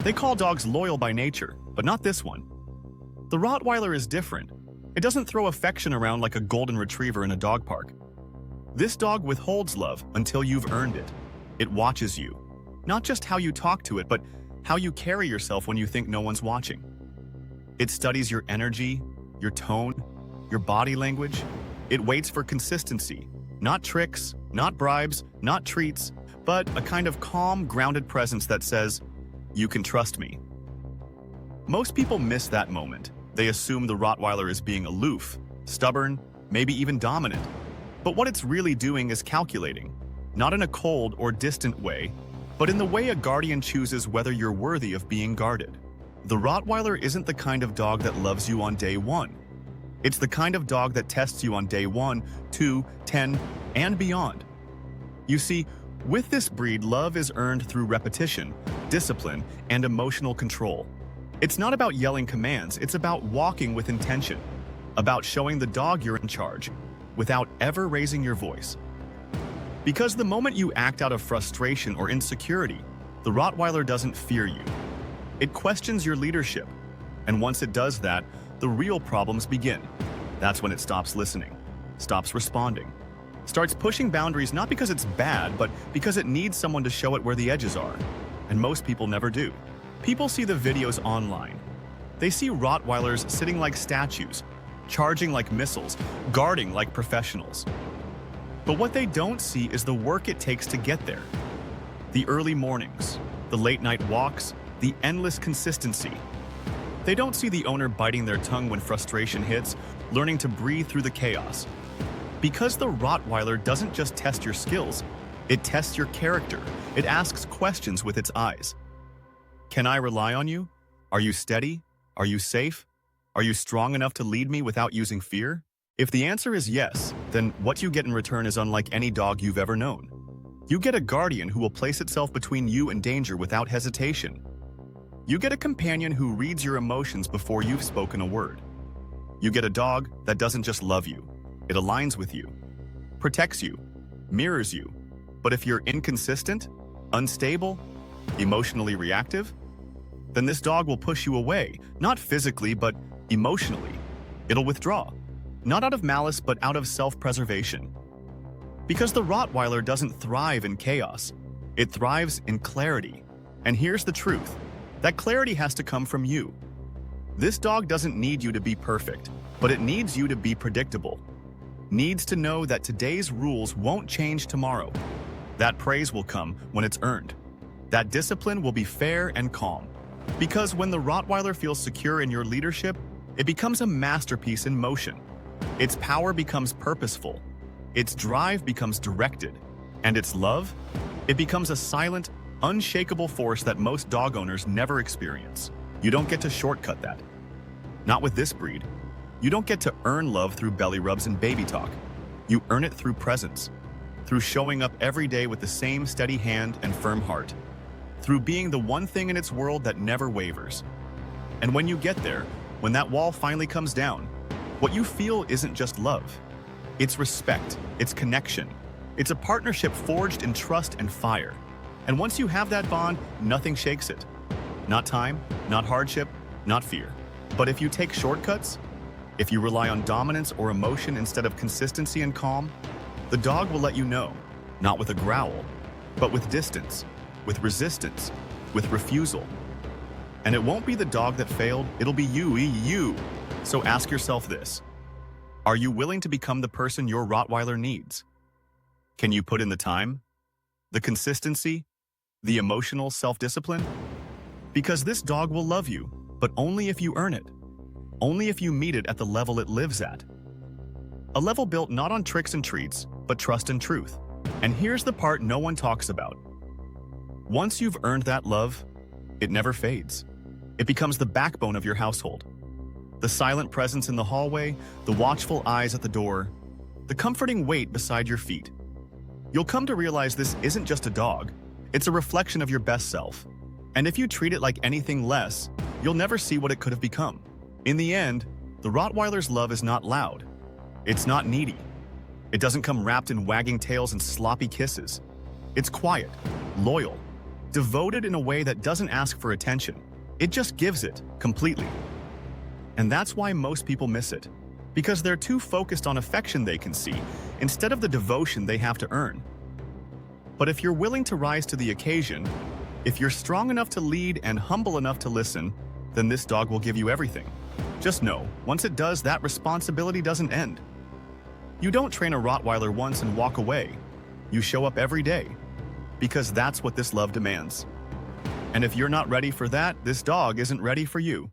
They call dogs loyal by nature, but not this one. The Rottweiler is different. It doesn't throw affection around like a golden retriever in a dog park. This dog withholds love until you've earned it. It watches you. Not just how you talk to it, but how you carry yourself when you think no one's watching. It studies your energy, your tone, your body language. It waits for consistency, not tricks, not bribes, not treats, but a kind of calm, grounded presence that says, "You can trust me." Most people miss that moment. They assume the Rottweiler is being aloof, stubborn, maybe even dominant. But what it's really doing is calculating, not in a cold or distant way, but in the way a guardian chooses whether you're worthy of being guarded. The Rottweiler isn't the kind of dog that loves you on day one. It's the kind of dog that tests you on day 1, 2, 10, and beyond. You see, with this breed, love is earned through repetition, discipline, and emotional control. It's not about yelling commands, it's about walking with intention, about showing the dog you're in charge, without ever raising your voice. Because the moment you act out of frustration or insecurity, the Rottweiler doesn't fear you. It questions your leadership, and once it does that, the real problems begin. That's when it stops listening, stops responding, starts pushing boundaries not because it's bad, but because it needs someone to show it where the edges are. And most people never do. People see the videos online. They see Rottweilers sitting like statues, charging like missiles, guarding like professionals. But what they don't see is the work it takes to get there. The early mornings, the late night walks, the endless consistency. They don't see the owner biting their tongue when frustration hits, learning to breathe through the chaos. Because the Rottweiler doesn't just test your skills, it tests your character. It asks questions with its eyes. Can I rely on you? Are you steady? Are you safe? Are you strong enough to lead me without using fear? If the answer is yes, then what you get in return is unlike any dog you've ever known. You get a guardian who will place itself between you and danger without hesitation. You get a companion who reads your emotions before you've spoken a word. You get a dog that doesn't just love you, it aligns with you, protects you, mirrors you. But if you're inconsistent, unstable, emotionally reactive, then this dog will push you away, not physically, but emotionally. It'll withdraw, not out of malice, but out of self-preservation. Because the Rottweiler doesn't thrive in chaos, it thrives in clarity. And here's the truth, that clarity has to come from you. This dog doesn't need you to be perfect, but it needs you to be predictable. Needs to know that today's rules won't change tomorrow. That praise will come when it's earned. That discipline will be fair and calm. Because when the Rottweiler feels secure in your leadership, it becomes a masterpiece in motion. Its power becomes purposeful. Its drive becomes directed. And its love? It becomes a silent, unshakable force that most dog owners never experience. You don't get to shortcut that. Not with this breed. You don't get to earn love through belly rubs and baby talk. You earn it through presence, through showing up every day with the same steady hand and firm heart, through being the one thing in its world that never wavers. And when you get there, when that wall finally comes down, what you feel isn't just love. It's respect, it's connection. It's a partnership forged in trust and fire. And once you have that bond, nothing shakes it. Not time, not hardship, not fear. But if you take shortcuts, if you rely on dominance or emotion instead of consistency and calm, the dog will let you know, not with a growl, but with distance, with resistance, with refusal. And it won't be the dog that failed, it'll be you. So ask yourself this. Are you willing to become the person your Rottweiler needs? Can you put in the time, the consistency, the emotional self-discipline? Because this dog will love you, but only if you earn it. Only if you meet it at the level it lives at. A level built not on tricks and treats, but trust and truth. And here's the part no one talks about. Once you've earned that love, it never fades. It becomes the backbone of your household. The silent presence in the hallway, the watchful eyes at the door, the comforting weight beside your feet. You'll come to realize this isn't just a dog, it's a reflection of your best self. And if you treat it like anything less, you'll never see what it could have become. In the end, the Rottweiler's love is not loud. It's not needy. It doesn't come wrapped in wagging tails and sloppy kisses. It's quiet, loyal, Devoted in a way that doesn't ask for attention. It just gives it, completely. And that's why most people miss it. Because they're too focused on affection they can see, instead of the devotion they have to earn. But if you're willing to rise to the occasion, if you're strong enough to lead and humble enough to listen, then this dog will give you everything. Just know, once it does, that responsibility doesn't end. You don't train a Rottweiler once and walk away. You show up every day. Because that's what this love demands. And if you're not ready for that, this dog isn't ready for you.